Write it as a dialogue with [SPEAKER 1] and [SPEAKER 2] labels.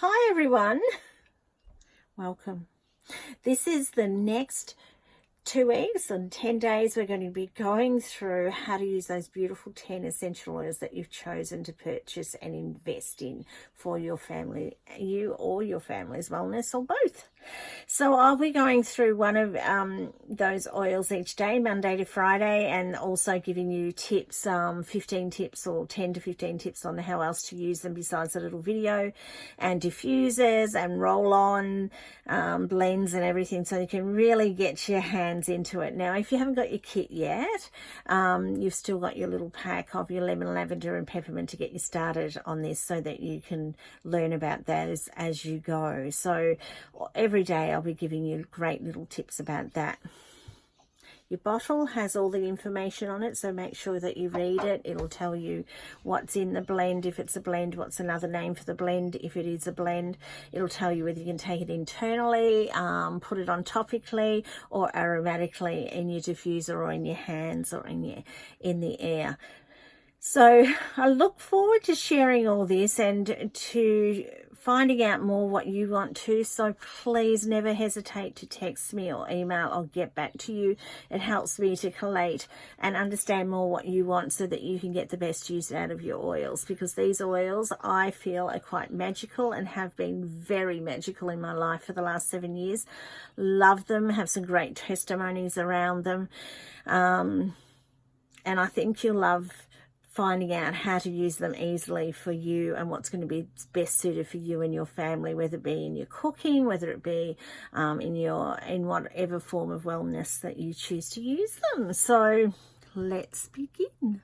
[SPEAKER 1] Hi everyone, welcome. This is the next 2 weeks and 10 days we're going to be going through how to use those beautiful 10 essential oils that you've chosen to purchase and invest in for your family, you or your family's wellness, or both. So I'll be going through one of those oils each day, Monday to Friday, and also giving you tips, 15 tips or 10 to 15 tips on how else to use them besides a little video, and diffusers and roll-on blends and everything, so you can really get your hands into it. Now, if you haven't got your kit yet, you've still got your little pack of your lemon, lavender and peppermint to get you started on this, so that you can learn about those as you go. So every day I'll be giving you great little tips about that. Your bottle has all the information on it, so make sure that you read it. It'll tell you what's in the blend. If it's a blend, what's another name for the blend. If it is a blend, it'll tell you whether you can take it internally, put it on topically, or aromatically in your diffuser or in your hands or in the air. So I look forward to sharing all this and to finding out more what you want to. So please never hesitate to text me or email. I'll get back to you. It helps me to collate and understand more what you want, so that you can get the best use out of your oils, because these oils I feel are quite magical and have been very magical in my life for the last 7 years. Love them, have some great testimonies around them, and I think you'll love finding out how to use them easily for you and what's going to be best suited for you and your family, whether it be in your cooking, whether it be in whatever form of wellness that you choose to use them. So let's begin.